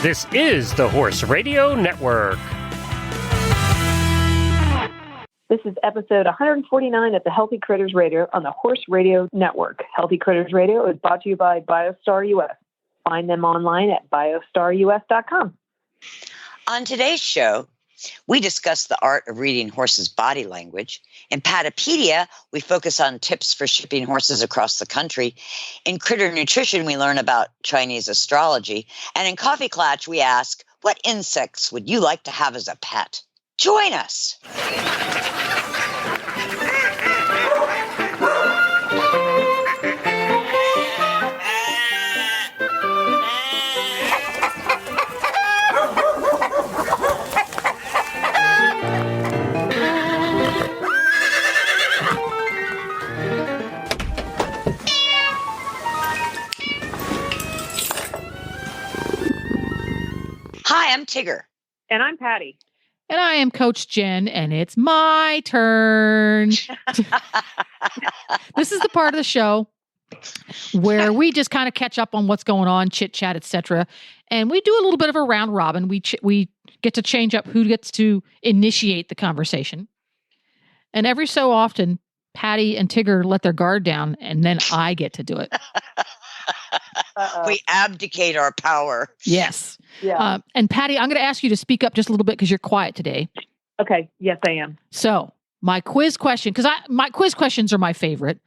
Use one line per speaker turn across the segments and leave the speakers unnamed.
This is the Horse Radio Network.
This is episode 149 of the Healthy Critters Radio on the Horse Radio Network. Healthy Critters Radio is brought to you by Biostar US. Find them online at biostarus.com.
On today's show, we discuss the art of reading horses' body language. In Patipedia, we focus on tips for shipping horses across the country. In Critter Nutrition, we learn about Chinese astrology. And in Coffee Klatch, we ask, what insects would you like to have as a pet? Join us. Hi, I'm Tigger.
And I'm Patty.
And I am Coach Jen, and it's my turn. This is the part of the show where we just kind of catch up on what's going on, chit chat, etc. And we do a little bit of a round robin. We get to change up who gets to initiate the conversation. And every so often, Patty and Tigger let their guard down, and then I get to do it.
We abdicate our power.
Yes.
Yeah.
And Patty, I'm going to ask you to speak up just a little bit because you're quiet today.
Okay. Yes, I am.
So my quiz question, because my quiz questions are my favorite.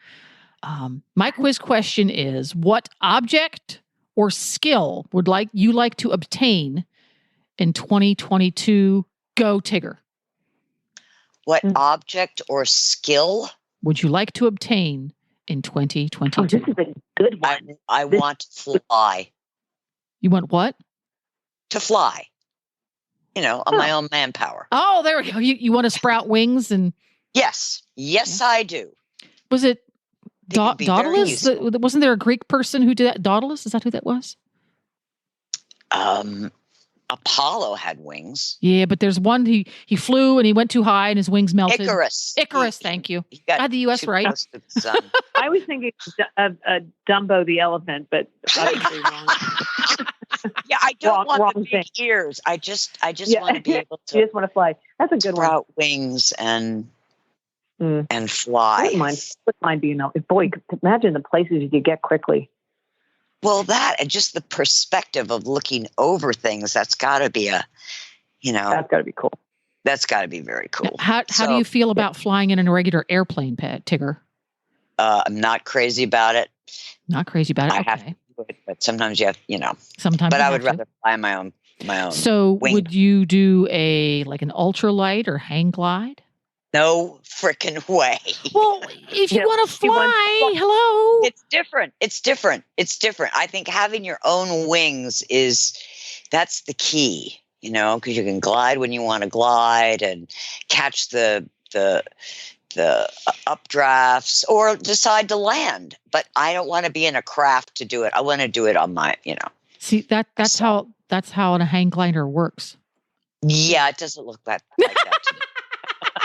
My quiz question is, what object or skill would you like to obtain in 2022? Go, Tigger.
What object or skill
would you like to obtain in 2022?
Oh, this is a good one.
I want to fly?
You want what?
To fly. On my own manpower.
Oh, there we go. You want to sprout wings and...
Yes, I do.
Was it Daedalus?
Useful.
Wasn't there a Greek person who did that? Daedalus? Is that who that was?
Apollo had wings.
Yeah, but there's one, he flew and he went too high and his wings melted.
Icarus,
thank you.
He got
I had the U.S. right.
I was thinking of Dumbo the elephant, but obviously wrong.
Yeah, I don't want the big
thing.
ears. I just want to be able to.
You just want to fly. That's a good
sprout wings and fly.
Wouldn't mind being boy, imagine the places you could get quickly.
Well, that and just the perspective of looking over things, that's got to be
That's got to be cool.
That's got to be very cool.
How do you feel about flying in a regular airplane, Tigger?
I'm not crazy about it.
Not crazy about it.
I
okay.
have to do it, but sometimes you have,
Sometimes.
But I would rather fly my own.
So
wing.
would you do an ultralight or hang glide?
No freaking way.
Well, if you want to fly, hello.
It's different. I think having your own wings that's the key, because you can glide when you want to glide and catch the updrafts or decide to land. But I don't want to be in a craft to do it. I want to do it on my,
See, that's how a hang glider works.
Yeah, it doesn't look like that to me.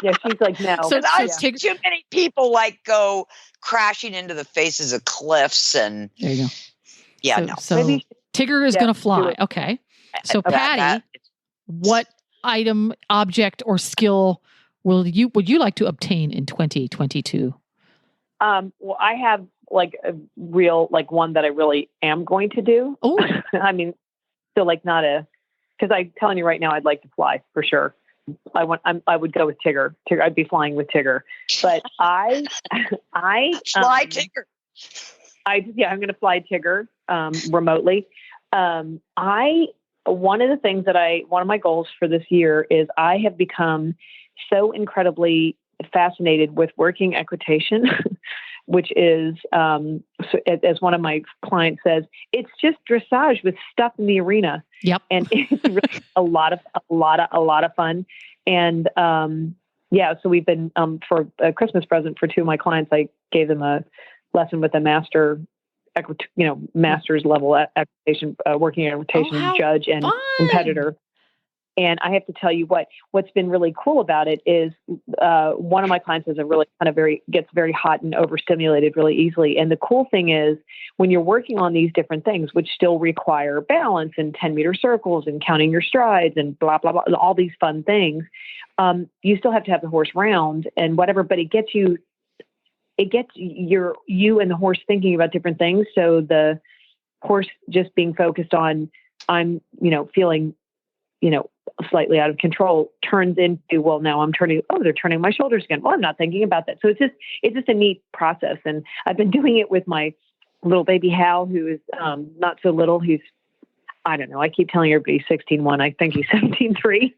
Yeah, she's like, no.
I see too many people go crashing into the faces of cliffs and.
There you go.
Yeah,
so,
no.
So
Maybe,
Tigger is going to fly. Okay. So Patty, what item, object, or skill would you like to obtain in 2022?
Well, I have a real one that I really am going to do.
Oh,
I mean, so because I'm telling you right now, I'd like to fly for sure. I would go with Tigger. I'd be flying with Tigger, but I
fly Tigger.
I'm going to fly Tigger remotely. One of my goals for this year is I have become so incredibly fascinated with working equitation, which is, as one of my clients says, it's just dressage with stuff in the arena.
Yep.
And it's really a lot of fun. And, so we've been, for a Christmas present for two of my clients, I gave them a lesson with a master's level equitation, working equitation judge and competitor. And I have to tell you what's been really cool about it is one of my clients is gets very hot and overstimulated really easily. And the cool thing is when you're working on these different things, which still require balance and 10-meter circles and counting your strides and blah, blah, blah, all these fun things, you still have to have the horse round and whatever, but it gets you and the horse thinking about different things. So the horse just being focused on, I'm, feeling, slightly out of control turns into, well, now they're turning my shoulders again. Well, I'm not thinking about that. So it's just a neat process. And I've been doing it with my little baby Hal, who is not so little. He's, I don't know. I keep telling everybody 16.1. I think he's 17.3.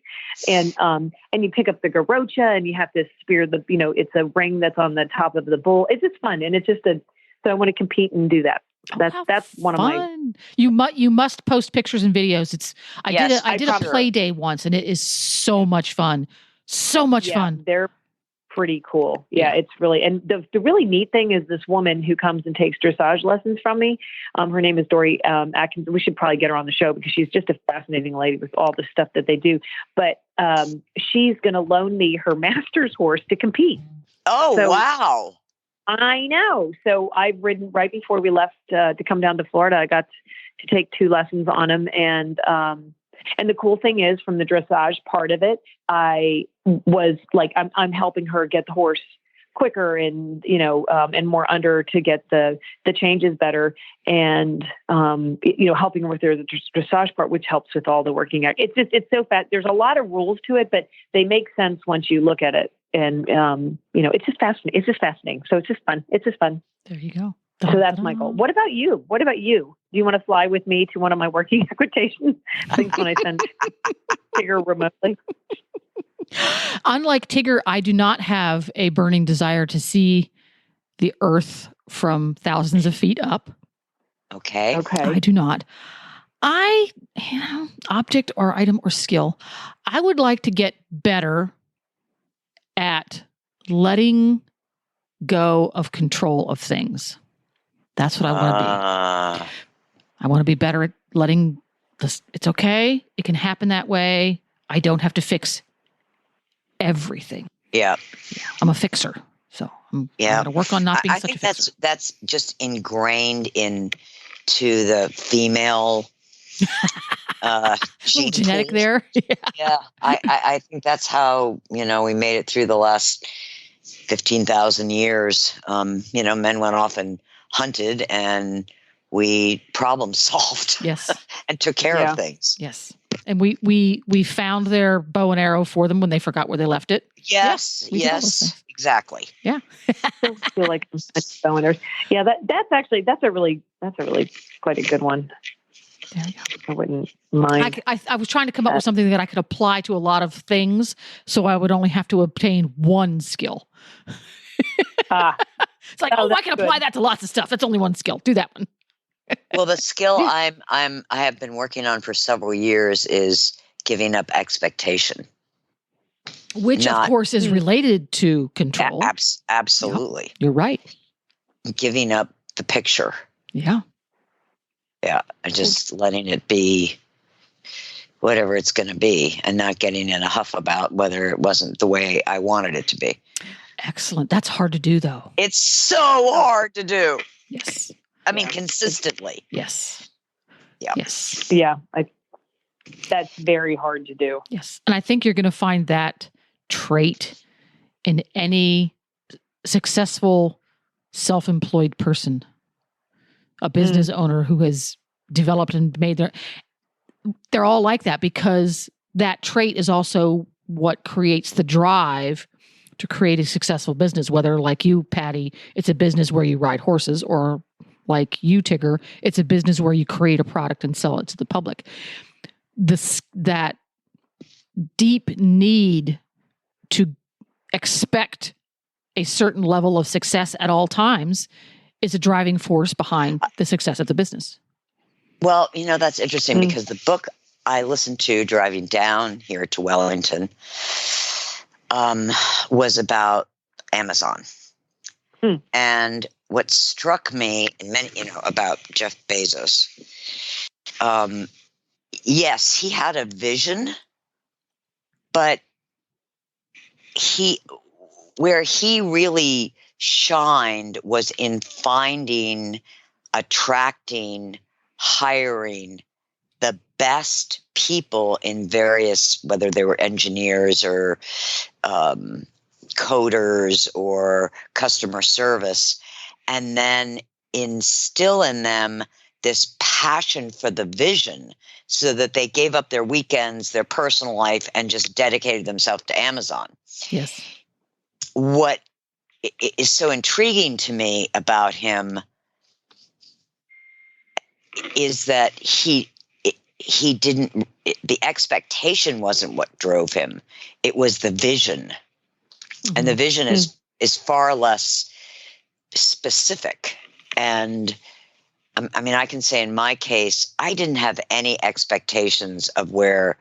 And you pick up the garrocha and you have to spear it's a ring that's on the top of the bull. It's just fun. And it's just so I want to compete and do that. That's one
fun.
of my.
You must post pictures and videos. I did a play day once, and it is so much fun. So much fun.
They're pretty cool. Yeah, it's really, and the really neat thing is this woman who comes and takes dressage lessons from me. Her name is Dory Atkins. We should probably get her on the show because she's just a fascinating lady with all the stuff that they do. But she's going to loan me her master's horse to compete.
Oh, wow.
I know. So I've ridden right before we left to come down to Florida. I got to take 2 lessons on him. And the cool thing is from the dressage part of it, I was like, I'm helping her get the horse quicker and, and more under to get the changes better and, helping her with the dressage part, which helps with all the working out. It's so fast. There's a lot of rules to it, but they make sense once you look at it. And, it's just fascinating. It's just fascinating. So it's just fun.
There you go.
So that's my goal. What about you? Do you want to fly with me to one of my working equitation things when I send Tigger remotely?
Unlike Tigger, I do not have a burning desire to see the earth from thousands of feet up.
Okay.
I do not. Object or item or skill, I would like to get better at letting go of control of things. That's what I want to be. I want to be better at letting this. It's okay. It can happen that way. I don't have to fix everything.
Yeah.
I'm a fixer. So I'm going to work on not being such a fixer.
I think that's just ingrained into the female
gene genetic pool. There.
Yeah. I think that's how, we made it through the last 15,000 years. Men went off and hunted and we problem solved.
Yes.
And took care of things.
Yes. And we found their bow and arrow for them when they forgot where they left it.
Yes. Yes. Exactly.
Yeah.
I feel like bow and arrows. Yeah. That's a really quite a good one.
There you go.
I wouldn't mind.
I was trying to come up with something that I could apply to a lot of things, so I would only have to obtain one skill. It's like, I can apply that to lots of stuff. That's only one skill. Do that one.
Well, the skill I have been working on for several years is giving up expectation,
which of course is related to control.
Absolutely,
you're right.
Giving up the picture.
Yeah.
Yeah, just letting it be whatever it's going to be and not getting in a huff about whether it wasn't the way I wanted it to be.
Excellent. That's hard to do, though.
It's so hard to do.
Yes.
I mean, consistently.
Yes.
Yeah.
Yes.
Yeah. That's very hard to do.
Yes. And I think you're going to find that trait in any successful self-employed person. A business owner who has developed and made they're all like that because that trait is also what creates the drive to create a successful business, whether like you, Patty, it's a business where you ride horses, or like you, Tigger, it's a business where you create a product and sell it to the public. That deep need to expect a certain level of success at all times is a driving force behind the success of the business.
Well, that's interesting because the book I listened to driving down here to Wellington was about Amazon. And what struck me about Jeff Bezos, yes, he had a vision But where he really shined was in finding, attracting, hiring the best people in various, whether they were engineers or coders or customer service, and then instill in them this passion for the vision so that they gave up their weekends, their personal life, and just dedicated themselves to Amazon.
Yes.
What is so intriguing to me about him is that he didn't, the expectation wasn't what drove him. It was the vision. Mm-hmm. And the vision is far less specific. And I mean, I can say in my case, I didn't have any expectations of where,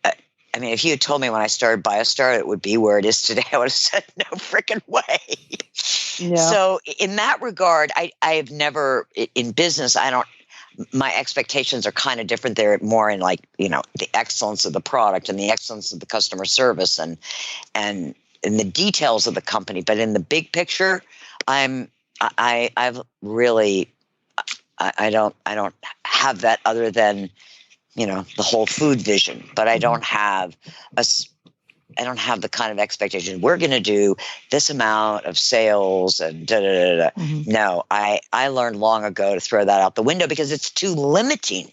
I mean, if you had told me when I started Biostar it would be where it is today, I would have said, no freaking way. Yeah. So in that regard, I have never, in business, my expectations are kind of different. They're more in like, you know, the excellence of the product and the excellence of the customer service and in the details of the company. But in the big picture, I've really, I don't have that other than, you know, the whole food vision, but I don't have the kind of expectation. We're going to do this amount of sales and da da da da. Mm-hmm. No, I learned long ago to throw that out the window because it's too limiting.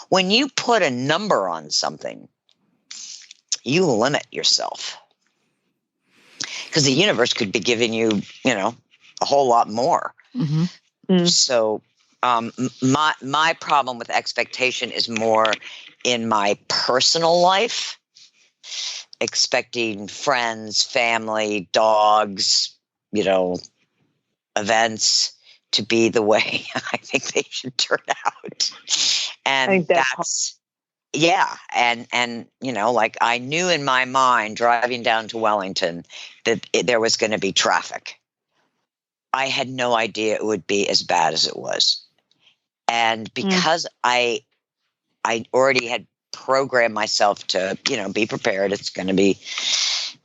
When you put a number on something, you limit yourself because the universe could be giving you, you know, a whole lot more. Mm-hmm. Mm. So my problem with expectation is more in my personal life, expecting friends, family, dogs, you know, events to be the way I think they should turn out. And that's yeah. And, you know, like I knew in my mind driving down to Wellington that there was going to be traffic. I had no idea it would be as bad as it was. And because I already had programmed myself to, you know, be prepared, it's going to be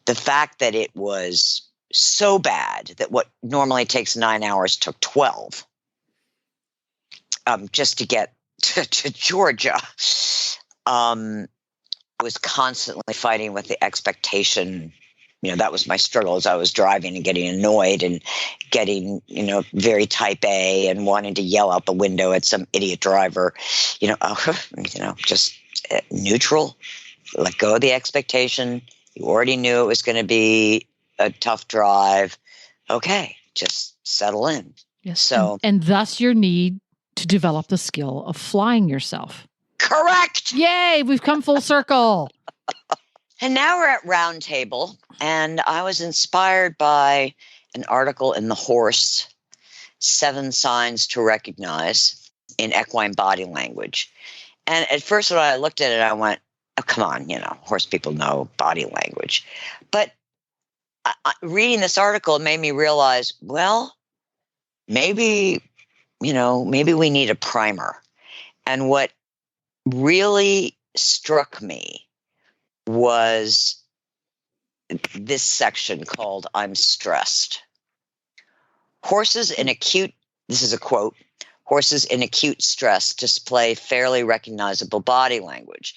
the fact that it was so bad that what normally takes 9 hours took 12 just to get to Georgia. I was constantly fighting with the expectation. You know, that was my struggle as I was driving and getting annoyed and getting, you know, very type A and wanting to yell out the window at some idiot driver, you know, just neutral, let go of the expectation. You already knew it was going to be a tough drive. Okay, just settle in.
Yes. So, and thus your need to develop the skill of flying yourself.
Correct.
Yay, we've come full circle.
And now we're at Roundtable, and I was inspired by an article in The Horse, 7 Signs to Recognize in Equine Body Language. And at first when I looked at it, I went, oh, come on, you know, horse people know body language. But reading this article made me realize, well, maybe we need a primer. And what really struck me was this section called I'm Stressed. This is a quote, horses in acute stress display fairly recognizable body language.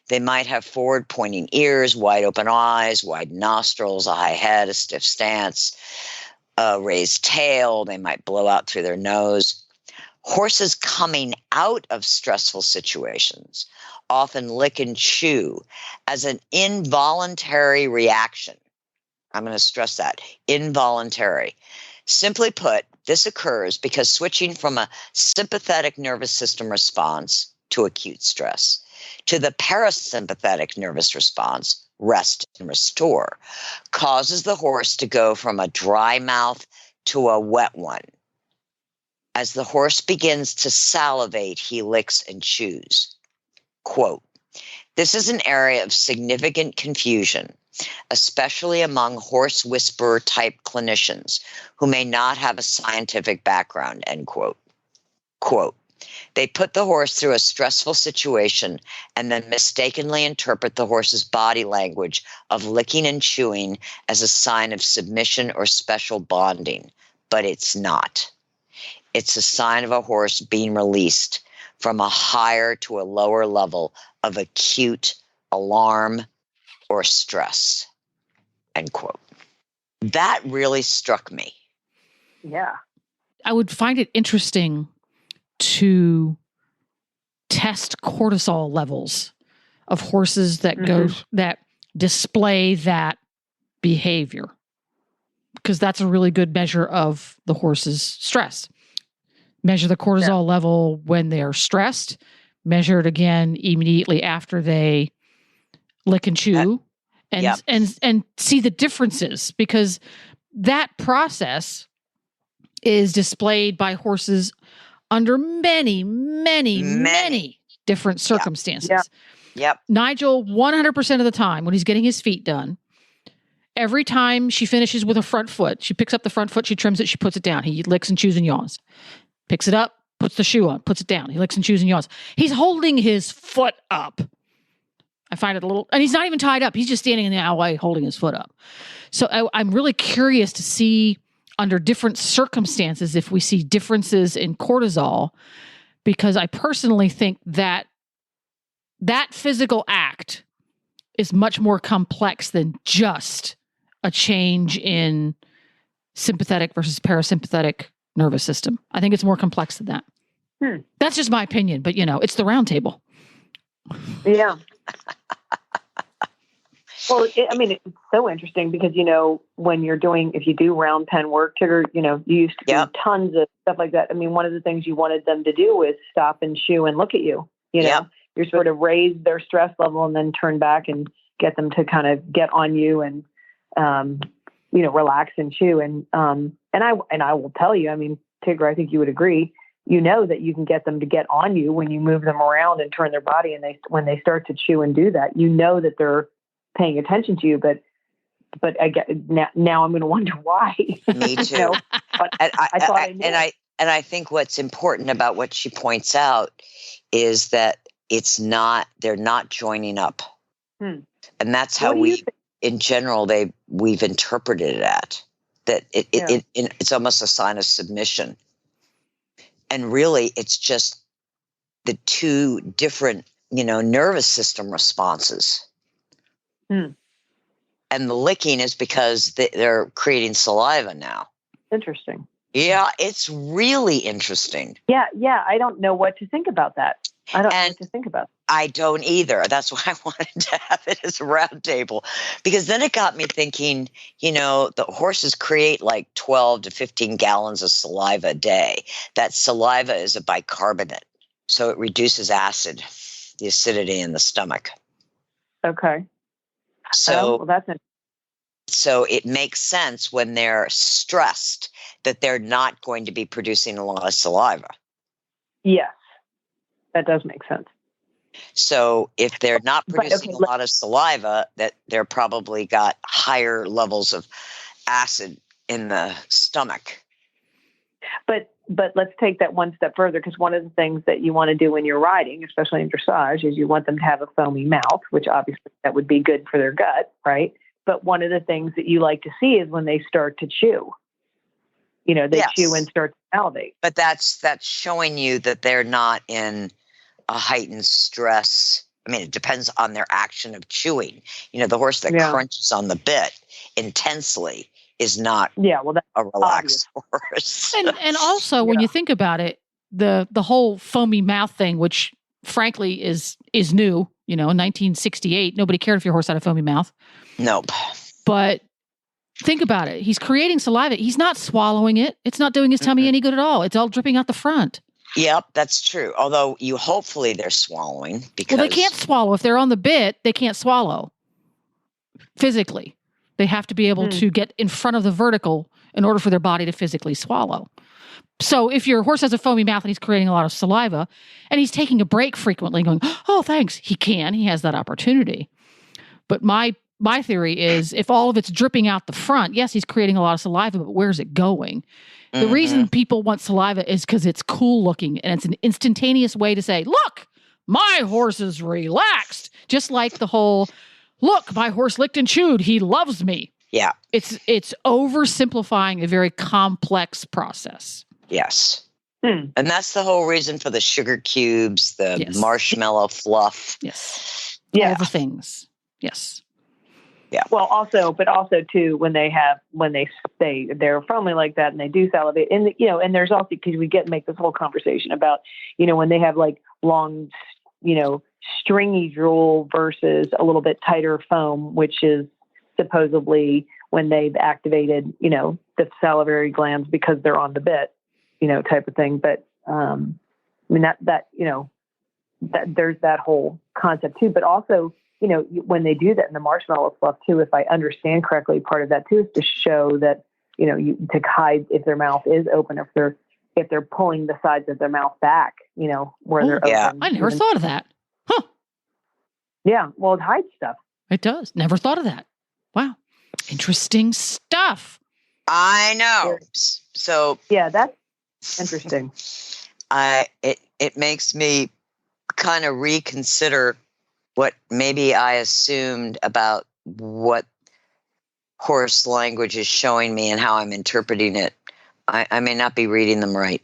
They might have forward-pointing ears, wide-open eyes, wide nostrils, a high head, a stiff stance, a raised tail. They might blow out through their nose. Horses coming out of stressful situations often lick and chew as an involuntary reaction. I'm going to stress that, involuntary. Simply put, this occurs because switching from a sympathetic nervous system response to acute stress to the parasympathetic nervous response, rest and restore, causes the horse to go from a dry mouth to a wet one. As the horse begins to salivate, he licks and chews. Quote, this is an area of significant confusion, especially among horse whisperer type clinicians who may not have a scientific background, end quote. Quote, They put the horse through a stressful situation and then mistakenly interpret the horse's body language of licking and chewing as a sign of submission or special bonding, but it's not. It's a sign of a horse being released from a higher to a lower level of acute alarm or stress, end quote. That really struck me.
Yeah.
I would find it interesting to test cortisol levels of horses that that display that behavior, because that's a really good measure of the horse's stress. Measure the cortisol level when they're stressed, measure it again immediately after they lick and chew, and see the differences, because that process is displayed by horses under many different circumstances.
Yep.
Nigel, 100% of the time when he's getting his feet done, every time she finishes with a front foot, she picks up the front foot, she trims it, she puts it down. He licks and chews and yawns. Picks it up, puts the shoe on, puts it down. He licks and chews and yawns. He's holding his foot up. I find it a little, and he's not even tied up. He's just standing in the alleyway holding his foot up. So I'm really curious to see under different circumstances if we see differences in cortisol, because I personally think that that physical act is much more complex than just a change in sympathetic versus parasympathetic nervous system. I think it's more complex than that. That's just my opinion, but it's the round table.
Yeah. Well, it's so interesting because, when if you do round pen work, Tigger, you used to do tons of stuff like that. I mean, one of the things you wanted them to do is stop and chew and look at you, You're sort of raise their stress level and then turn back and get them to kind of get on you and, relax and chew. And I will tell you, Tigger, I think you would agree, that you can get them to get on you when you move them around and turn their body. And when they start to chew and do that, that they're paying attention to you, but I get now I'm going to wonder why.
Me too.
But I thought I knew.
And I think what's important about what she points out is that they're not joining up. And that's how in general, we've interpreted it that it's almost a sign of submission. And really it's just the two different, nervous system responses. And the licking is because they're creating saliva now.
Interesting.
Yeah, it's really interesting.
Yeah. I don't know what to think about that. I don't know what to think about.
I don't either. That's why I wanted to have it as a round table, because then it got me thinking, the horses create like 12 to 15 gallons of saliva a day. That saliva is a bicarbonate, so it reduces acid, the acidity in the stomach.
Okay.
So
that's interesting.
So it makes sense when they're stressed that they're not going to be producing a lot of saliva.
Yes, that does make sense.
So if they're not producing a lot of saliva, that they're probably got higher levels of acid in the stomach.
But let's take that one step further, because one of the things that you want to do when you're riding, especially in dressage, is you want them to have a foamy mouth, which obviously that would be good for their gut, right? But one of the things that you like to see is when they start to chew. They chew and start to salivate.
But that's showing you that they're not in a heightened stress. It depends on their action of chewing. The horse that crunches on the bit intensely is not a relaxed horse.
And also, when you think about it, the whole foamy mouth thing, which frankly is new, in 1968, nobody cared if your horse had a foamy mouth.
Nope.
But think about it. He's creating saliva. He's not swallowing it. It's not doing his tummy any good at all. It's all dripping out the front.
Yep, that's true. Although hopefully they're swallowing, because
they can't swallow. If they're on the bit, they can't swallow physically. They have to be able to get in front of the vertical in order for their body to physically swallow. So if your horse has a foamy mouth and he's creating a lot of saliva and he's taking a break frequently going, oh, thanks, he has that opportunity. But my my theory is if all of it's dripping out the front, yes, he's creating a lot of saliva, but where's it going? The reason people want saliva is because it's cool looking and it's an instantaneous way to say, look, my horse is relaxed. Just like the whole, look, my horse licked and chewed. He loves me.
Yeah.
It's oversimplifying a very complex process.
Yes. And that's the whole reason for the sugar cubes, the marshmallow fluff.
Yes.
Yeah.
All the things. Yes.
Yeah.
Well, also too, when they're friendly like that and they do salivate, and and there's also, because we make this whole conversation about, when they have like long, stringy drool versus a little bit tighter foam, which is supposedly when they've activated, the salivary glands because they're on the bit, type of thing. But I mean that there's that whole concept too, but also, when they do that in the marshmallow fluff too, if I understand correctly, part of that too is to show that, to hide if their mouth is open, if they're pulling the sides of their mouth back, where they're open.
I never thought of that. Huh.
Yeah. Well, it hides stuff.
It does. Never thought of that. Wow. Interesting stuff.
I know. So
yeah, that's interesting.
It makes me kind of reconsider what maybe I assumed about what horse language is showing me and how I'm interpreting it. I may not be reading them right.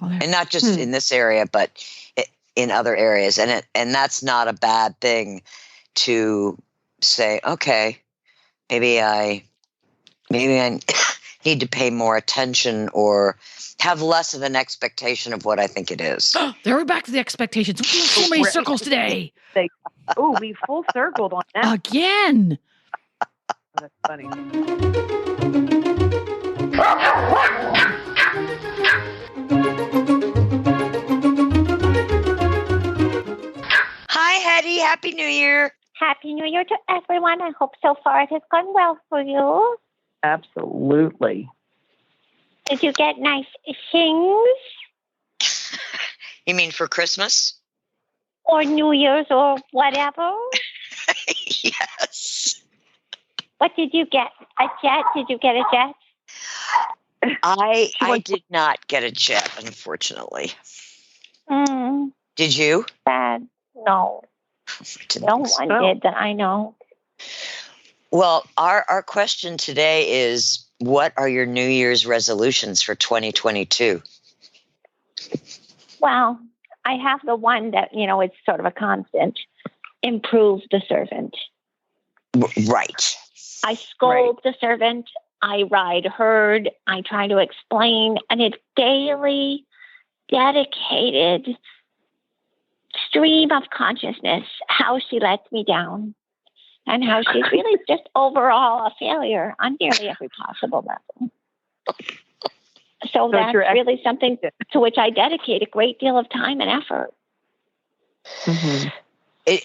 And not just in this area, but in other areas. And that's not a bad thing to say, okay, maybe I need to pay more attention or have less of an expectation of what I think it is.
There we're back to the expectations. We're doing so many circles today.
We full circled on that.
Again.
That's funny.
Hi, Hetty. Happy New Year.
Happy New Year to everyone. I hope so far it has gone well for you.
Absolutely.
Did you get nice things?
You mean for Christmas?
Or New Year's or whatever?
Yes.
What did you get? A jet? Did you get a jet?
I did not get a jet, unfortunately. Did you?
Bad. No. No one did that I know.
Well, our question today is, what are your New Year's resolutions for 2022?
Well, I have the one that, it's sort of a constant. Improve the servant.
Right.
I scold the servant. I ride herd. I try to explain. And it's daily, dedicated stream of consciousness, how she lets me down and how she's really just overall a failure on nearly every possible level. So that's really something to which I dedicate a great deal of time and effort.
Mm-hmm.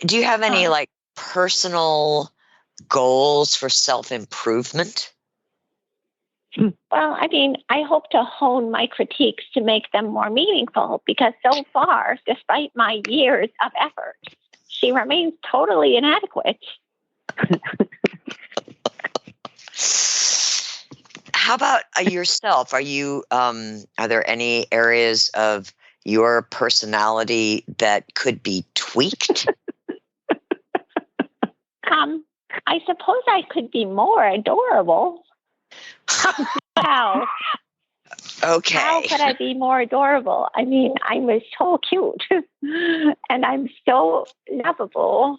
Do you have any personal goals for self-improvement?
Well, I mean, I hope to hone my critiques to make them more meaningful because so far, despite my years of effort, she remains totally inadequate.
How about yourself? Are there any areas of your personality that could be tweaked?
I suppose I could be more adorable. How?
Okay.
How could I be more adorable? I mean, I'm so cute and I'm so lovable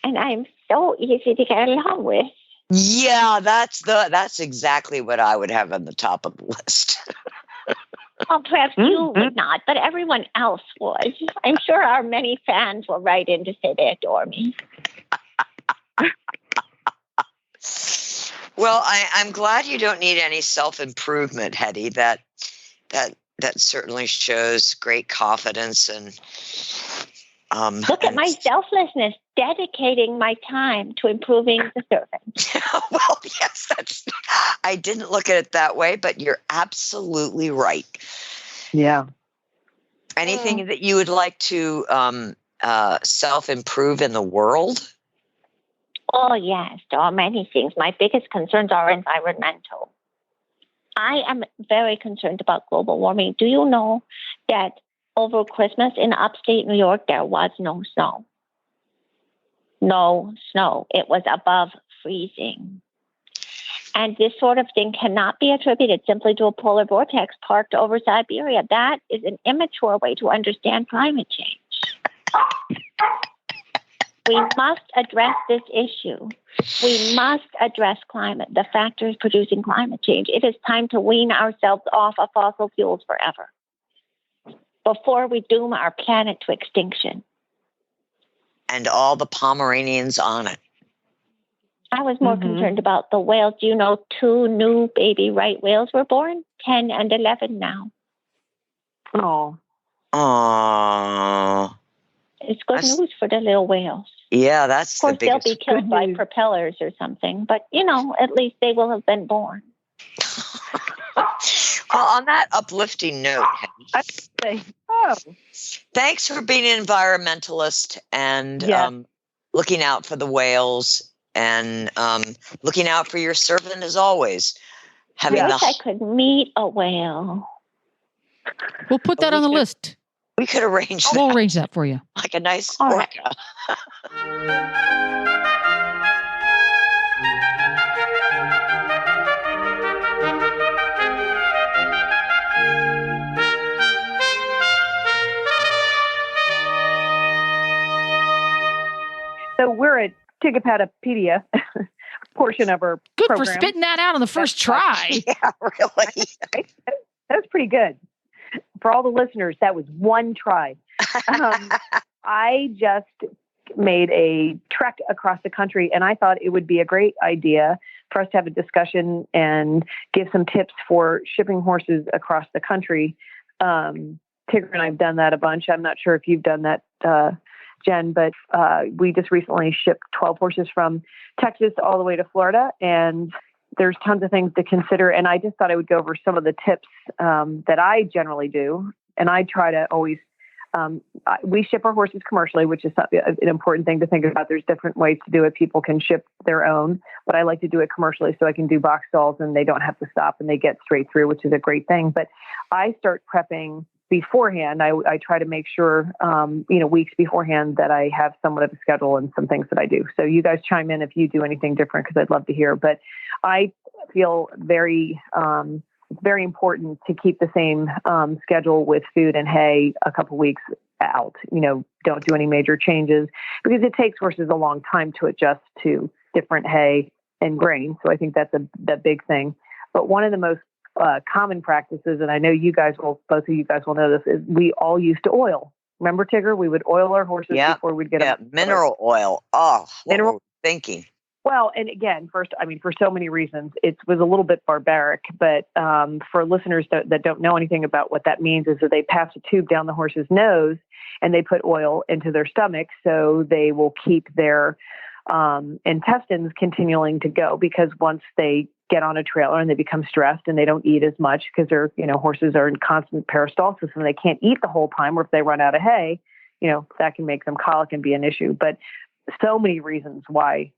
and I'm so easy to get along with.
Yeah, that's exactly what I would have on the top of the list.
Well, perhaps you would not, but everyone else would. I'm sure our many fans will write in to say they adore me.
Well, I'm glad you don't need any self-improvement, Hetty. That certainly shows great confidence and
look at my selflessness, dedicating my time to improving the servant.
Well, yes, I didn't look at it that way, but you're absolutely right.
Yeah.
Anything that you would like to self-improve in the world?
Oh, yes, there are many things. My biggest concerns are environmental. I am very concerned about global warming. Do you know that over Christmas in upstate New York, there was no snow? No snow. It was above freezing. And this sort of thing cannot be attributed simply to a polar vortex parked over Siberia. That is an immature way to understand climate change. We must address this issue. We must address climate, the factors producing climate change. It is time to wean ourselves off of fossil fuels forever before we doom our planet to extinction.
And all the Pomeranians on it.
I was more concerned about the whales. Do you know 2 new baby right whales were born? 10 and 11 now.
Oh.
Oh.
It's good news for the little whales.
Yeah, that's the biggest.
Of course, they'll be killed by propellers or something, but, at least they will have been born.
Well, on that uplifting note, thanks for being an environmentalist and looking out for the whales and looking out for your servant as always.
I wish I could meet a whale.
We'll put that on the list.
We could arrange that.
We'll arrange that for you.
Like a nice orca.
So we're at Patipedia portion of our
Good
program.
for spitting that out on the first try.
Yeah, really.
That was pretty good. For all the listeners, that was one try. I just made a trek across the country, and I thought it would be a great idea for us to have a discussion and give some tips for shipping horses across the country. Tigger and I have done that a bunch. I'm not sure if you've done that, Jen, but we just recently shipped 12 horses from Texas all the way to Florida, and there's tons of things to consider. And I just thought I would go over some of the tips that I generally do. And I try to always, we ship our horses commercially, which is an important thing to think about. There's different ways to do it. People can ship their own, but I like to do it commercially so I can do box stalls and they don't have to stop and they get straight through, which is a great thing. But I start prepping beforehand. I try to make sure, weeks beforehand that I have somewhat of a schedule and some things that I do. So you guys chime in if you do anything different, because I'd love to hear. But I feel it's very important to keep the same schedule with food and hay a couple weeks out. Don't do any major changes because it takes horses a long time to adjust to different hay and grain. So I think that's the big thing. But one of the most common practices, and I know both of you guys will know this, is we all used to oil. Remember, Tigger? We would oil our horses before we'd get them.
Mineral oil. Oh, mineral. What were we thinking?
Well, and again, for so many reasons, it was a little bit barbaric, but for listeners that don't know anything about what that means is that they pass a tube down the horse's nose and they put oil into their stomach so they will keep their intestines continuing to go, because once they get on a trailer and they become stressed and they don't eat as much because they're, horses are in constant peristalsis and they can't eat the whole time, or if they run out of hay, that can make them colic and be an issue. But so many reasons why.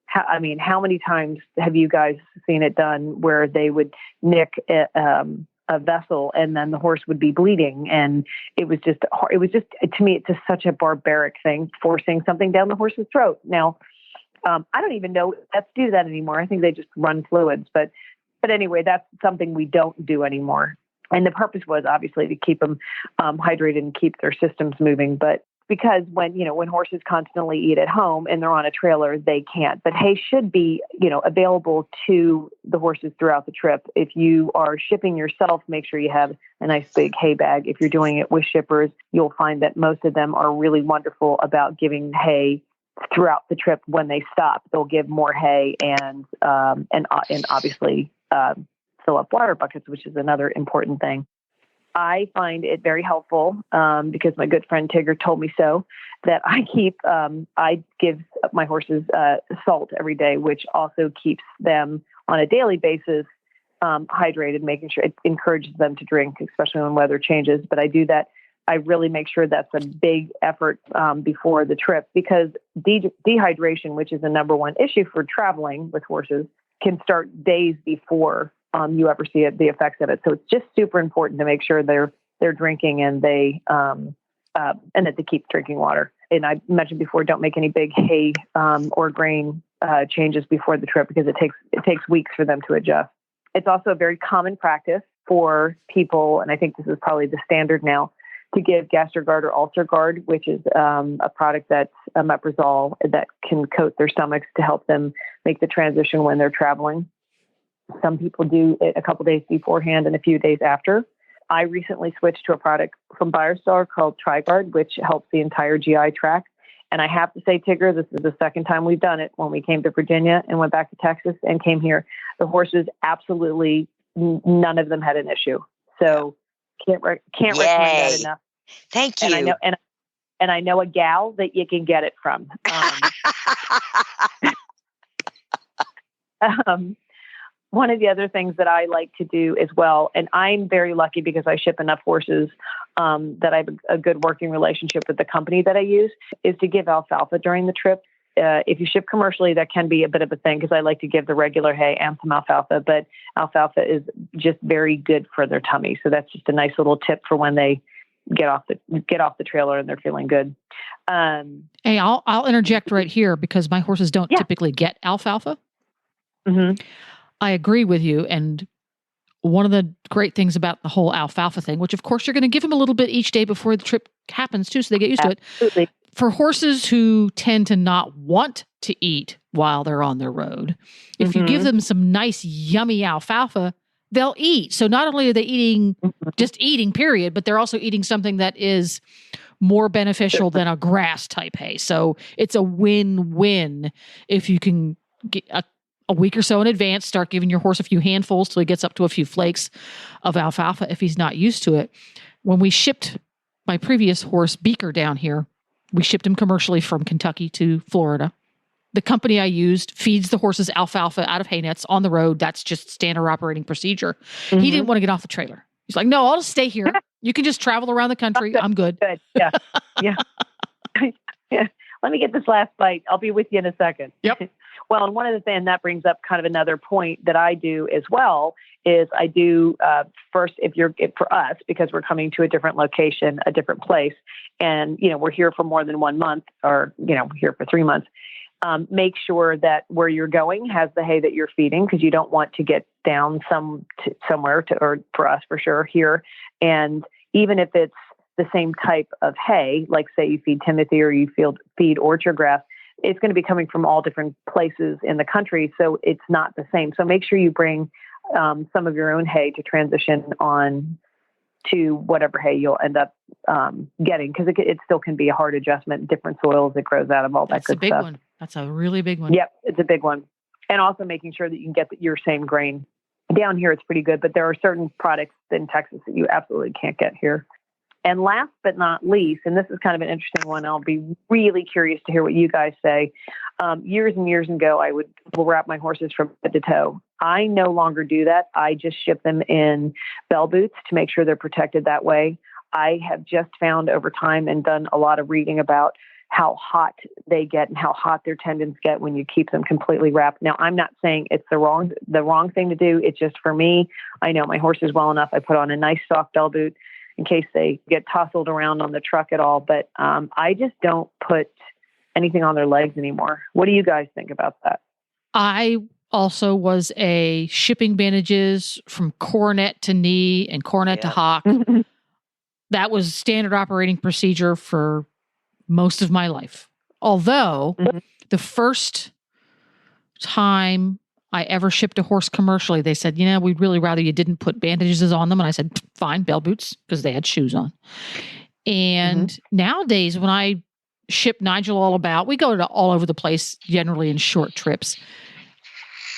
How many times have you guys seen it done where they would nick a vessel and then the horse would be bleeding? And it was just, to me, it's just such a barbaric thing, forcing something down the horse's throat. Now, I don't even know vets do that anymore. I think they just run fluids, but anyway, that's something we don't do anymore. And the purpose was obviously to keep them hydrated and keep their systems moving. But because when horses constantly eat at home and they're on a trailer, they can't. But hay should be, available to the horses throughout the trip. If you are shipping yourself, make sure you have a nice big hay bag. If you're doing it with shippers, you'll find that most of them are really wonderful about giving hay throughout the trip. When they stop, they'll give more hay and obviously fill up water buckets, which is another important thing. I find it very helpful because my good friend Tigger told me so, that I give my horses salt every day, which also keeps them on a daily basis hydrated, making sure it encourages them to drink, especially when weather changes. But I do that I really make sure that's a big effort before the trip, because dehydration, which is the number one issue for traveling with horses, can start days before you ever see the effects of it. So it's just super important to make sure they're drinking and and that they keep drinking water. And I mentioned before, don't make any big hay or grain changes before the trip, because it takes weeks for them to adjust. It's also a very common practice for people, and I think this is probably the standard now, to give GastroGuard or UlcerGuard, which is a product that's omeprazole that can coat their stomachs to help them make the transition when they're traveling. Some people do it a couple days beforehand and a few days after. I recently switched to a product from Biostar called TriGuard, which helps the entire GI tract. And I have to say, Tigger, this is the second time we've done it. When we came to Virginia and went back to Texas and came here, the horses absolutely, none of them had an issue. So can't recommend that enough.
Thank you.
And I know a gal that you can get it from. One of the other things that I like to do as well, and I'm very lucky because I ship enough horses that I have a good working relationship with the company that I use, is to give alfalfa during the trip. If you ship commercially, that can be a bit of a thing, because I like to give the regular hay and some alfalfa, but alfalfa is just very good for their tummy. So that's just a nice little tip for when they get off the trailer and they're feeling good.
Hey, I'll interject right here, because my horses don't typically get alfalfa.
Mm-hmm.
I agree with you. And one of the great things about the whole alfalfa thing, which of course you're going to give them a little bit each day before the trip happens too, so they get used to it. For horses who tend to not want to eat while they're on their road, if you give them some nice, yummy alfalfa, they'll eat. So not only are they eating, just eating, period, but they're also eating something that is more beneficial than a grass type hay. So it's a win-win if you can get a week or so in advance, start giving your horse a few handfuls till he gets up to a few flakes of alfalfa if he's not used to it. When we shipped my previous horse, Beaker, down here, we shipped him commercially from Kentucky to Florida. The company I used feeds the horses alfalfa out of hay nets on the road. That's just standard operating procedure. Mm-hmm. He didn't want to get off the trailer. He's like, no, I'll just stay here. You can just travel around the country. I'm good.
Good. Yeah. Yeah. Yeah. Let me get this last bite. I'll be with you in a second.
Yep.
Well, and one of the things that brings up kind of another point that I do as well is I do first, for us, because we're coming to a different location, a different place, and, we're here for more than 1 month, or, we're here for 3 months. Make sure that where you're going has the hay that you're feeding, because you don't want to get down somewhere or for us for sure here. And even if it's the same type of hay, like say you feed Timothy or you feed orchard grass, it's going to be coming from all different places in the country. So it's not the same. So make sure you bring some of your own hay to transition on to whatever hay you'll end up getting, because it still can be a hard adjustment, different soils it grows out of, all that good stuff. That's a big
one. That's a really big one.
Yep, it's a big one. And also making sure that you can get your same grain. Down here, it's pretty good, but there are certain products in Texas that you absolutely can't get here. And last but not least, and this is kind of an interesting one, I'll be really curious to hear what you guys say. Years and years ago, I will wrap my horses from head to toe. I no longer do that. I just ship them in bell boots to make sure they're protected that way. I have just found over time and done a lot of reading about how hot they get and how hot their tendons get when you keep them completely wrapped. Now, I'm not saying it's the wrong thing to do. It's just, for me, I know my horses well enough. I put on a nice soft bell boot in case they get tousled around on the truck at all. But I just don't put anything on their legs anymore. What do you guys think about that?
I also was a shipping bandages from coronet to knee and coronet to hock. That was standard operating procedure for most of my life. Although the first time I ever shipped a horse commercially, they said, we'd really rather you didn't put bandages on them. And I said, fine, bell boots, because they had shoes on. And nowadays, when I ship Nigel all about, we go to all over the place, generally in short trips.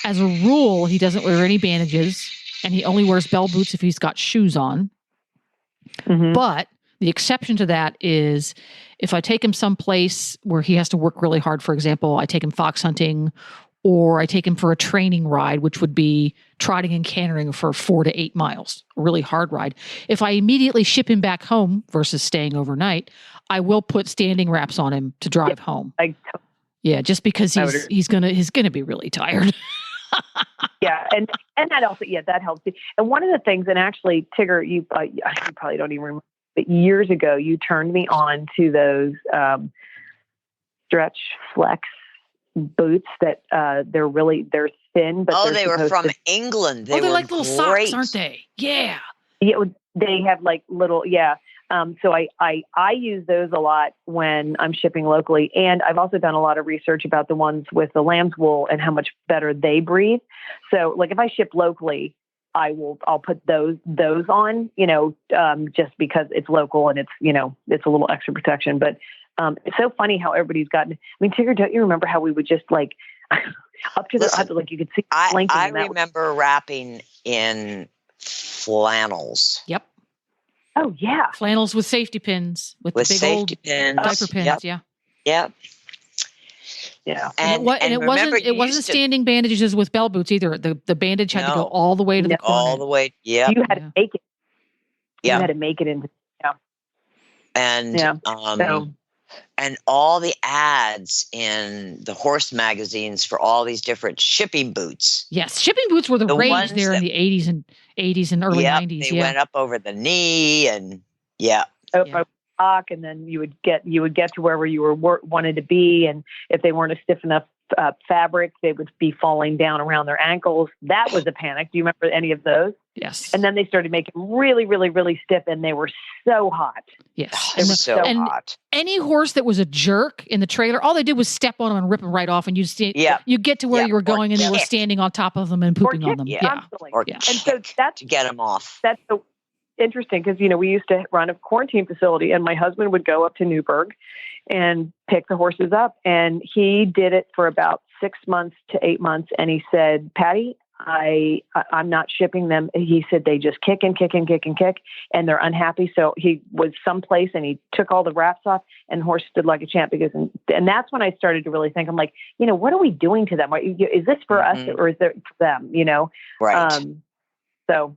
As a rule, he doesn't wear any bandages, and he only wears bell boots if he's got shoes on. But the exception to that is if I take him someplace where he has to work really hard, for example, I take him fox hunting or I take him for a training ride, which would be trotting and cantering for 4 to 8 miles, a really hard ride. If I immediately ship him back home versus staying overnight, I will put standing wraps on him to drive home. Yeah, just because he's gonna be really tired.
Yeah, and that also that helps. And one of the things, and actually, Tigger, you probably don't even remember, but years ago you turned me on to those stretch flex boots that they're thin, but
they were from England. They're
like little socks, aren't they? Yeah.
Yeah, they have like little So I use those a lot when I'm shipping locally, and I've also done a lot of research about the ones with the lamb's wool and how much better they breathe. So like if I ship locally, I'll put those on, just because it's local and it's it's a little extra protection. But it's so funny how everybody's gotten. I mean, Tigger, don't you remember how we would just like up to the you could see.
I remember wrapping in flannels.
Yep.
Oh yeah,
flannels with safety pins, with the big safety pins, diaper pins. Yep. Yeah.
Yep.
Yeah.
And it wasn't standing bandages with bell boots either. The bandage had to go all the way to the corner.
All the way. Yeah.
You had to make it.
Yeah.
You had to make it into. Yeah.
And and all the ads in the horse magazines for all these different shipping boots.
Yes, shipping boots were the rage there in the 80s and early 90s.
They went up over the knee and
and then you would get to wherever you wanted to be, and if they weren't a stiff enough fabric, they would be falling down around their ankles. That was a panic. Do you remember any of those?
Yes.
And then they started making really, really, really stiff, and they were so hot.
Yes.
It was so hot.
Any horse that was a jerk in the trailer, all they did was step on them and rip them right off, and you get to where you were going, and they were standing on top of them and pooping on them.
Absolutely.
And so that's to get them off.
That's so interesting because we used to run a quarantine facility, and my husband would go up to Newburgh and pick the horses up, and he did it for about 6 months to 8 months, and he said, Patty, I'm not shipping them. He said they just kick and kick and kick and kick, and they're unhappy. So he was someplace and he took all the wraps off, and the horse stood like a champ. And that's when I started to really think, I'm like, what are we doing to them? Is this for us or is it for them?
Right.
So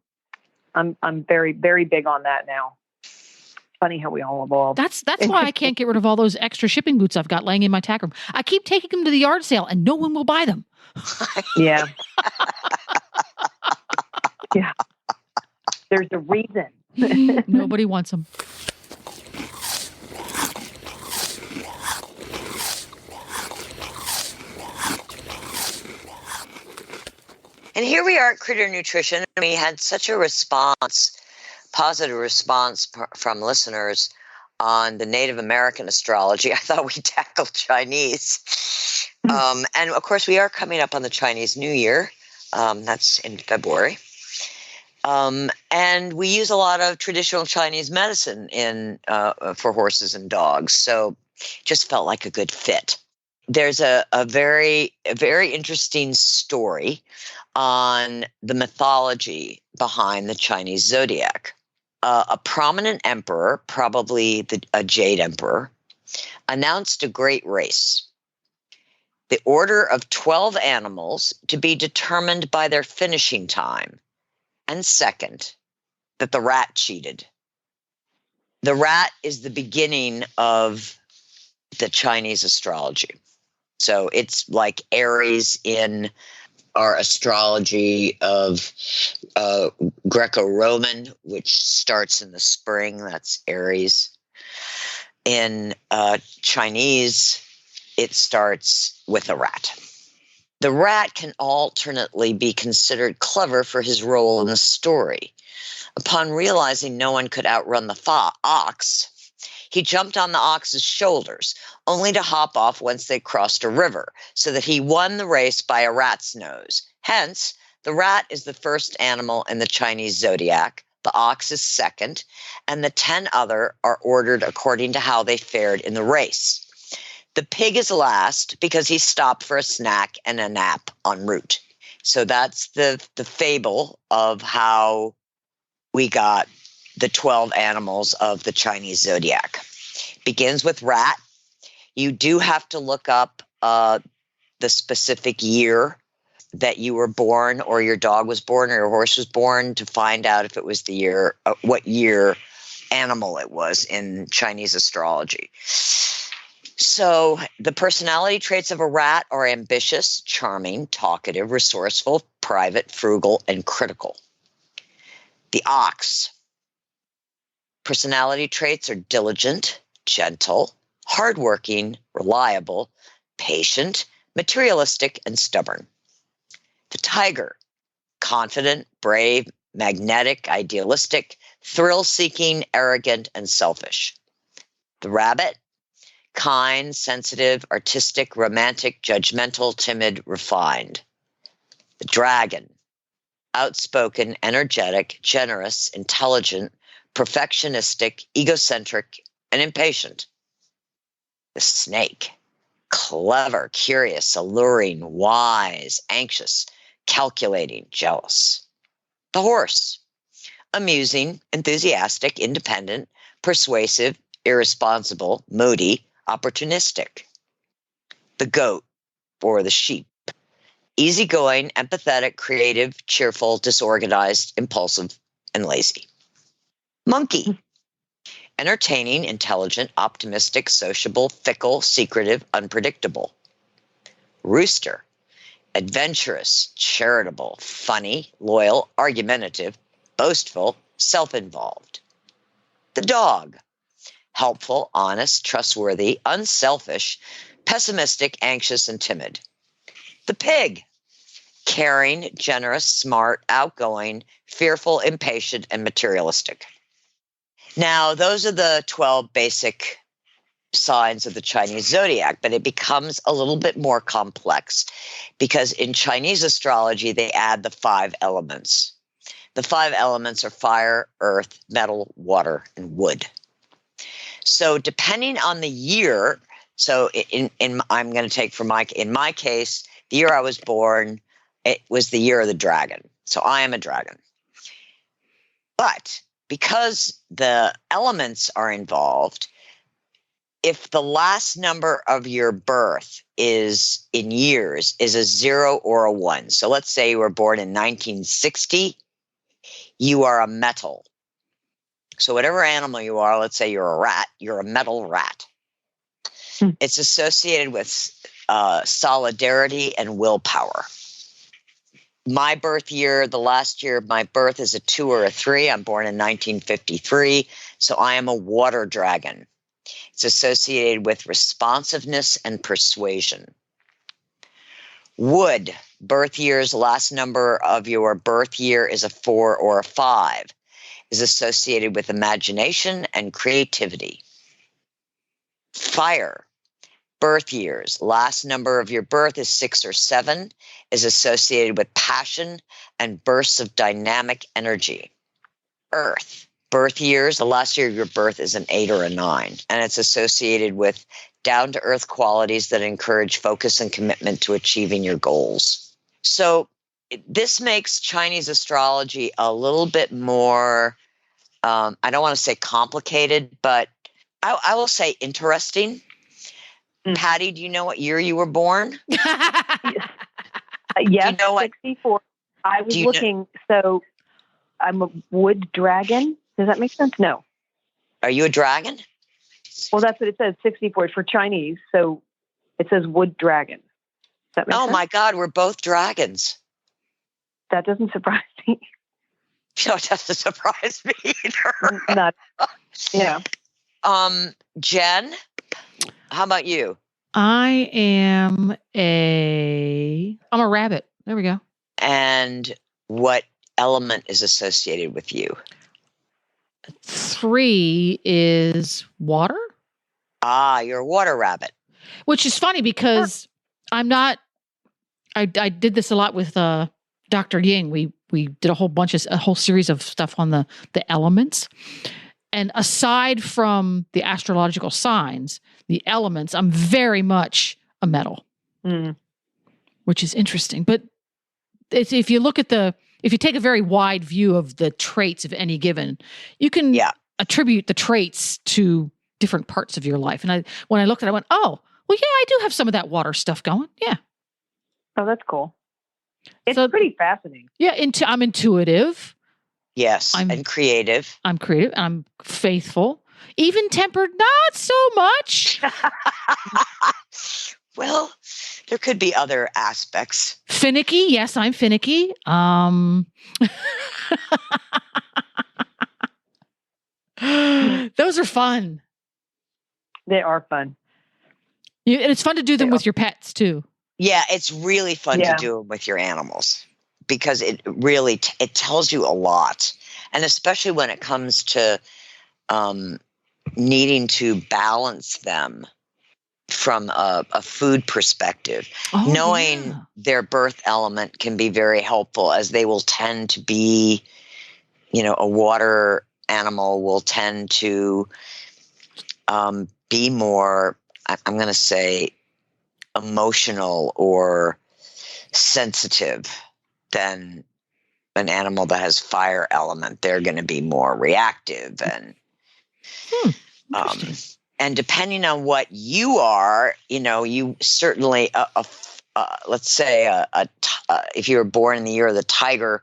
I'm very, very big on that now. Funny how we all evolve.
That's why I can't get rid of all those extra shipping boots I've got laying in my tack room. I keep taking them to the yard sale, and no one will buy them.
Yeah. Yeah. There's a reason.
Nobody wants them.
And here we are at Critter Nutrition, and we had such a positive response from listeners on the Native American astrology. I thought we tackled Chinese. And of course, we are coming up on the Chinese New Year. That's in February. And we use a lot of traditional Chinese medicine for horses and dogs. So just felt like a good fit. There's a very interesting story on the mythology behind the Chinese zodiac. A prominent emperor, probably a Jade Emperor, announced a great race. The order of 12 animals to be determined by their finishing time. And second, that the rat cheated. The rat is the beginning of the Chinese astrology. So it's like Aries in our astrology of Greco-Roman, which starts in the spring. That's Aries. In Chinese, it starts with a rat. The rat can alternately be considered clever for his role in the story. Upon realizing no one could outrun the ox, he jumped on the ox's shoulders, only to hop off once they crossed a river, so that he won the race by a rat's nose. Hence, the rat is the first animal in the Chinese zodiac, the ox is second, and the 10 other are ordered according to how they fared in the race. The pig is last because he stopped for a snack and a nap en route. So that's the fable of how we got the 12 animals of the Chinese zodiac. Begins with rat. You do have to look up the specific year that you were born, or your dog was born, or your horse was born, to find out if it was the year, what year animal it was in Chinese astrology. So the personality traits of a rat are ambitious, charming, talkative, resourceful, private, frugal, and critical. The ox. Personality traits are diligent, gentle, hardworking, reliable, patient, materialistic, and stubborn. The tiger. Confident, brave, magnetic, idealistic, thrill-seeking, arrogant, and selfish. The rabbit. Kind, sensitive, artistic, romantic, judgmental, timid, refined. The dragon. Outspoken, energetic, generous, intelligent, perfectionistic, egocentric, and impatient. The snake. Clever, curious, alluring, wise, anxious, calculating, jealous. The horse. Amusing, enthusiastic, independent, persuasive, irresponsible, moody, opportunistic. The goat, or the sheep. Easygoing, empathetic, creative, cheerful, disorganized, impulsive, and lazy. Monkey. Entertaining, intelligent, optimistic, sociable, fickle, secretive, unpredictable. Rooster. Adventurous, charitable, funny, loyal, argumentative, boastful, self-involved. The dog. Helpful, honest, trustworthy, unselfish, pessimistic, anxious, and timid. The pig. Caring, generous, smart, outgoing, fearful, impatient, and materialistic. Now, those are the 12 basic signs of the Chinese zodiac, but it becomes a little bit more complex because in Chinese astrology, they add the 5 elements. The 5 elements are fire, earth, metal, water, and wood. So depending on the year, so I'm going to take in my case, the year I was born, it was the year of the dragon. So I am a dragon. But because the elements are involved, if the last number of your birth is in years is a 0 or a 1. So let's say you were born in 1960, you are a metal. So whatever animal you are, let's say you're a rat, you're a metal rat. It's associated with solidarity and willpower. My birth year, the last year of my birth, is a 2 or a 3. I'm born in 1953, so I am a water dragon. It's associated with responsiveness and persuasion. Wood, birth year's last number of your birth year is a 4 or a 5. Is associated with imagination and creativity. Fire, birth years, last number of your birth is 6 or 7, is associated with passion and bursts of dynamic energy. Earth, birth years, the last year of your birth is an 8 or a 9, and it's associated with down-to-earth qualities that encourage focus and commitment to achieving your goals. So this makes Chinese astrology a little bit more, I don't want to say complicated, but I will say interesting. Patty, do you know what year you were born?
Yes,
you know
64. I was looking, so I'm a wood dragon. Does that make sense? No.
Are you a dragon?
Well, that's what it says, 64 for Chinese. So it says wood dragon. Does that make sense?
Oh my God, we're both dragons.
That doesn't surprise me.
No, it doesn't surprise me either.
Not, yeah.
Jen, how about you?
I'm a rabbit. There we go.
And what element is associated with you?
3 is water.
Ah, you're a water rabbit.
Which is funny because I'm not, I did this a lot with Dr. Ying. We did a whole series of stuff on the elements. And aside from the astrological signs, the elements, I'm very much a metal, which is interesting. But if you look at if you take a very wide view of the traits of any given, you can attribute the traits to different parts of your life. And when I looked at it, I went, oh, well, yeah, I do have some of that water stuff going. Yeah.
Oh, that's cool. It's
So-
pretty fascinating.
Yeah, I'm intuitive.
Yes, and creative.
I'm creative. I'm faithful. Even tempered, not so much.
Well, there could be other aspects.
Finicky, yes, I'm finicky. Those are fun.
They are fun.
And it's fun to do them with your pets too.
Yeah, it's really fun to do them with your animals because it really it tells you a lot, and especially when it comes to needing to balance them from a food perspective. Knowing their birth element can be very helpful, as they will tend to be, a water animal will tend to be more, I'm going to say, emotional or sensitive than an animal that has fire element. They're going to be more reactive and depending on what you are, you certainly, let's say if you were born in the year of the tiger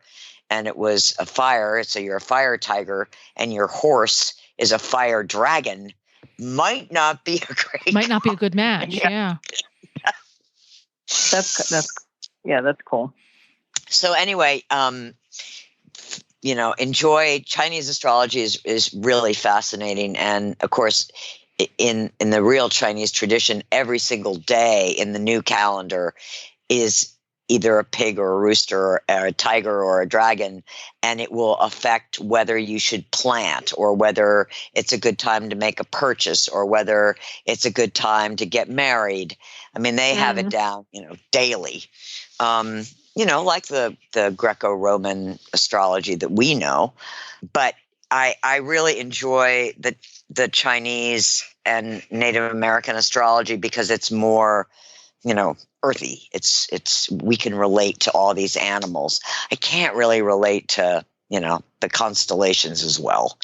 and it was a fire, so you're a fire tiger and your horse is a fire dragon, might not be a
good match. Yeah.
That's cool.
So anyway, enjoy Chinese astrology is really fascinating. And of course, in the real Chinese tradition, every single day in the new calendar is either a pig or a rooster or a tiger or a dragon, and it will affect whether you should plant or whether it's a good time to make a purchase or whether it's a good time to get married. I mean, they have it down, daily. Like the Greco-Roman astrology that we know. But I really enjoy the Chinese and Native American astrology because it's more, earthy. It's we can relate to all these animals. I can't really relate to, the constellations as well.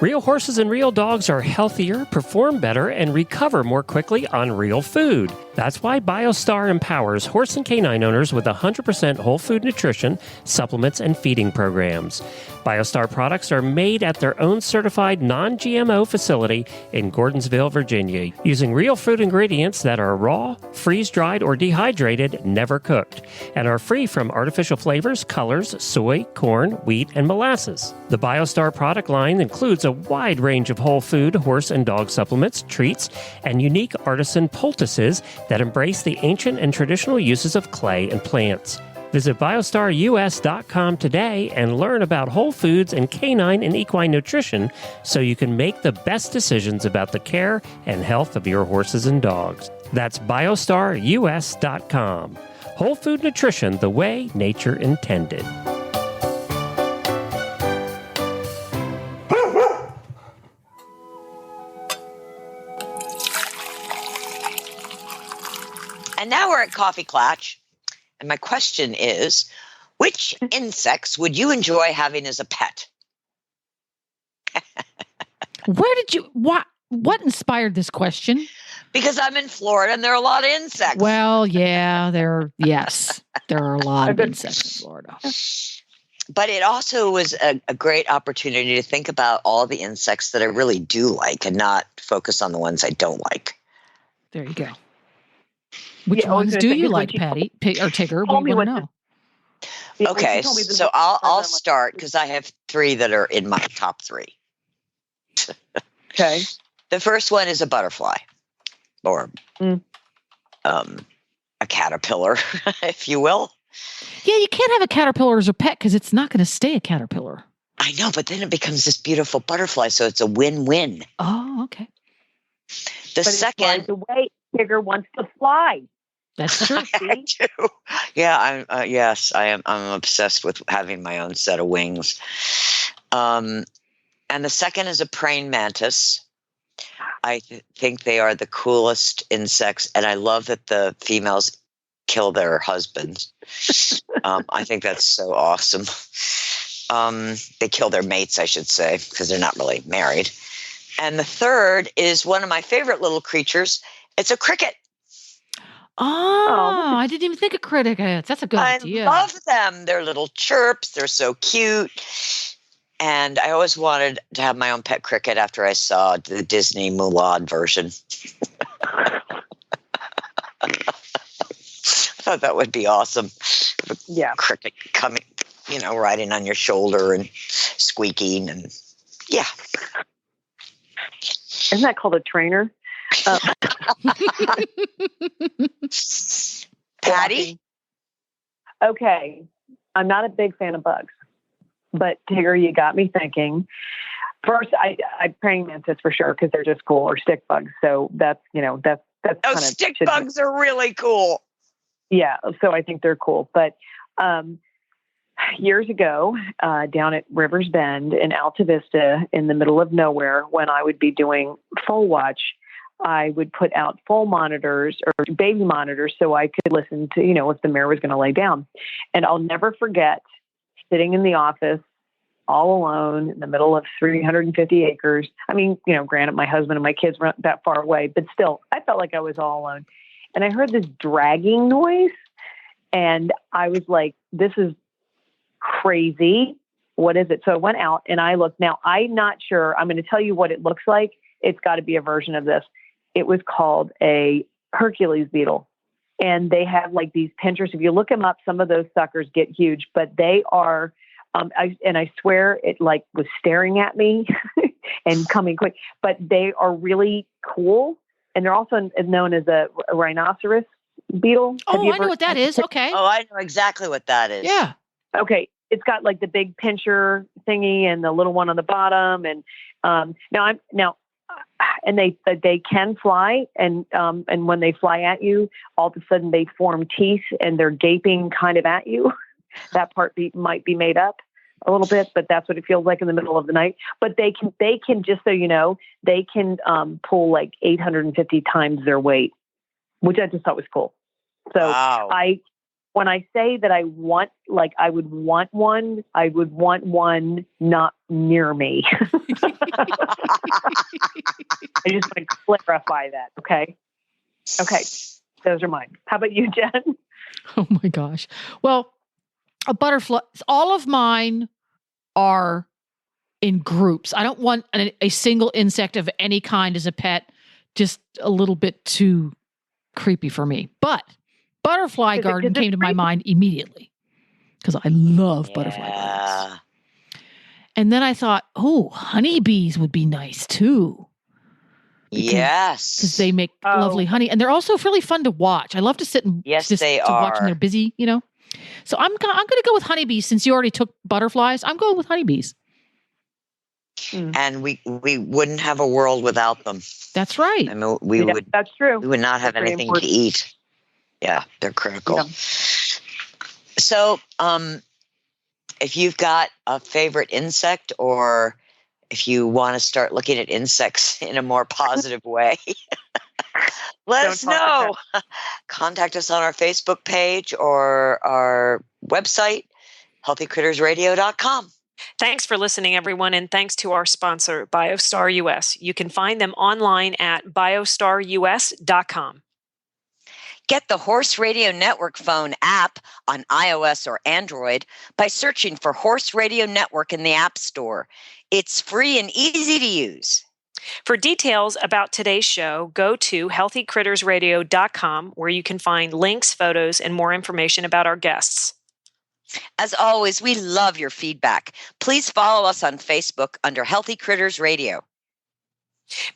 Real horses and real dogs are healthier, perform better, and recover more quickly on real food. That's why Biostar empowers horse and canine owners with 100% whole food nutrition, supplements, and feeding programs. Biostar products are made at their own certified non-GMO facility in Gordonsville, Virginia, using real fruit ingredients that are raw, freeze-dried, or dehydrated, never cooked, and are free from artificial flavors, colors, soy, corn, wheat, and molasses. The Biostar product line includes a wide range of whole food, horse and dog supplements, treats, and unique artisan poultices that embrace the ancient and traditional uses of clay and plants. Visit biostarus.com today and learn about whole foods and canine and equine nutrition so you can make the best decisions about the care and health of your horses and dogs. That's biostarus.com. Whole food nutrition the way nature intended.
And now we're at Coffee Klatch. And my question is, which insects would you enjoy having as a pet?
What inspired this question?
Because I'm in Florida and there are a lot of insects.
Well, yeah, there are a lot of insects in Florida.
But it also was a great opportunity to think about all the insects that I really do like and not focus on the ones I don't like.
There you go. Which ones do you like, Patty? Or Tigger? We want to know.
Okay, so I'll start because I have 3 that are in my top 3.
Okay.
The first one is a butterfly, or a caterpillar, if you will.
Yeah, you can't have a caterpillar as a pet because it's not going to stay a caterpillar.
I know, but then it becomes this beautiful butterfly, so it's a win-win.
Oh, okay.
The second,
the way Tigger wants to fly.
That's true.
I do. Yeah, I am. I'm obsessed with having my own set of wings. And the second is a praying mantis. I think they are the coolest insects, and I love that the females kill their husbands. I think that's so awesome. They kill their mates, I should say, because they're not really married. And the third is one of my favorite little creatures. It's a cricket.
Oh, I didn't even think of crickets. That's a good idea.
I love them. They're little chirps. They're so cute. And I always wanted to have my own pet cricket after I saw the Disney Mulan version. I thought that would be awesome.
Yeah.
Cricket coming, riding on your shoulder and squeaking. And yeah.
Isn't that called a trainer?
Patty?
Okay. I'm not a big fan of bugs, but Tigger, you got me thinking. First, I praying mantis for sure because they're just cool, or stick bugs. So that's that's kind of
stick bugs are really cool.
Yeah, so I think they're cool. But years ago, down at Rivers Bend in Alta Vista, in the middle of nowhere, when I would be doing foal watch, I would put out foal monitors or baby monitors so I could listen to, if the mare was going to lay down. And I'll never forget sitting in the office all alone in the middle of 350 acres. I mean, granted, my husband and my kids weren't that far away, but still, I felt like I was all alone. And I heard this dragging noise, and I was like, this is crazy. What is it? So I went out and I looked. Now, I'm not sure. I'm going to tell you what it looks like. It's got to be a version of this. It was called a Hercules beetle. And they have like these pinchers. If you look them up, some of those suckers get huge, but they are, I swear it like was staring at me and coming quick, but they are really cool. And they're also known as a rhinoceros beetle.
Oh, I know what that is. Okay.
Oh, I know exactly what that is.
Yeah.
Okay. It's got like the big pincher thingy and the little one on the bottom. And and they can fly, and when they fly at you, all of a sudden they form teeth and they're gaping kind of at you. That part might be made up a little bit, but that's what it feels like in the middle of the night. But they can just so you know, they can pull like 850 times their weight, which I just thought was cool. So
wow.
When I say that I would want one not near me. I just want to clarify that. Okay. Those are mine. How about you, Jen?
Oh my gosh. Well, a butterfly, all of mine are in groups. I don't want a single insect of any kind as a pet. Just a little bit too creepy for me. But butterfly garden came to my mind immediately because I love butterfly gardens. And then I thought, honeybees would be nice too.
Yes.
Because they make lovely honey. And they're also really fun to watch. I love to sit and
they are.
watch when they're busy, So I'm going to go with honeybees since you already took butterflies. I'm going with honeybees.
And we wouldn't have a world without them.
That's right.
I mean,
that's true.
We would not have anything to eat. Yeah, they're critical.
Yeah.
So, if you've got a favorite insect, or if you want to start looking at insects in a more positive way, let us know. Contact us on our Facebook page or our website, healthycrittersradio.com.
Thanks for listening, everyone, and thanks to our sponsor, Biostar US. You can find them online at biostarus.com.
Get the Horse Radio Network phone app on iOS or Android by searching for Horse Radio Network in the App Store. It's free and easy to use.
For details about today's show, go to healthycrittersradio.com, where you can find links, photos, and more information about our guests.
As always, we love your feedback. Please follow us on Facebook under Healthy Critters Radio.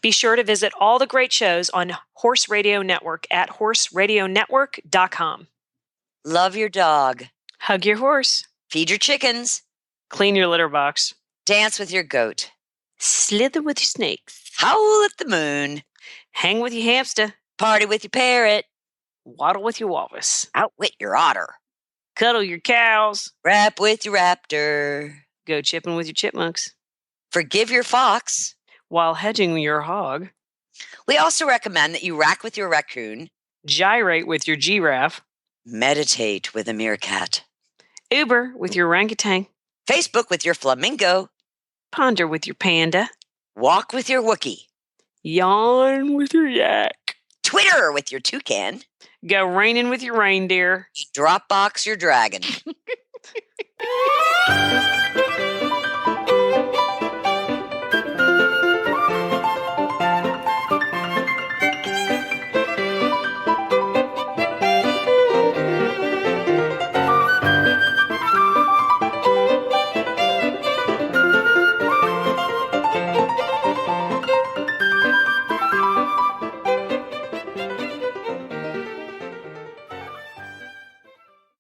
Be sure to visit all the great shows on Horse Radio Network at horseradionetwork.com.
Love your dog.
Hug your horse.
Feed your chickens.
Clean your litter box.
Dance with your goat.
Slither with your snakes.
Howl at the moon.
Hang with your hamster.
Party with your parrot.
Waddle with your walrus.
Outwit your otter.
Cuddle your cows.
Rap with your raptor.
Go chipping with your chipmunks.
Forgive your fox.
While hedging your hog.
We also recommend that you rack with your raccoon.
Gyrate with your giraffe.
Meditate with a meerkat.
Uber with your orangutan.
Facebook with your flamingo.
Ponder with your panda.
Walk with your Wookiee.
Yawn with your yak.
Twitter with your toucan.
Go raining with your reindeer.
Dropbox your dragon.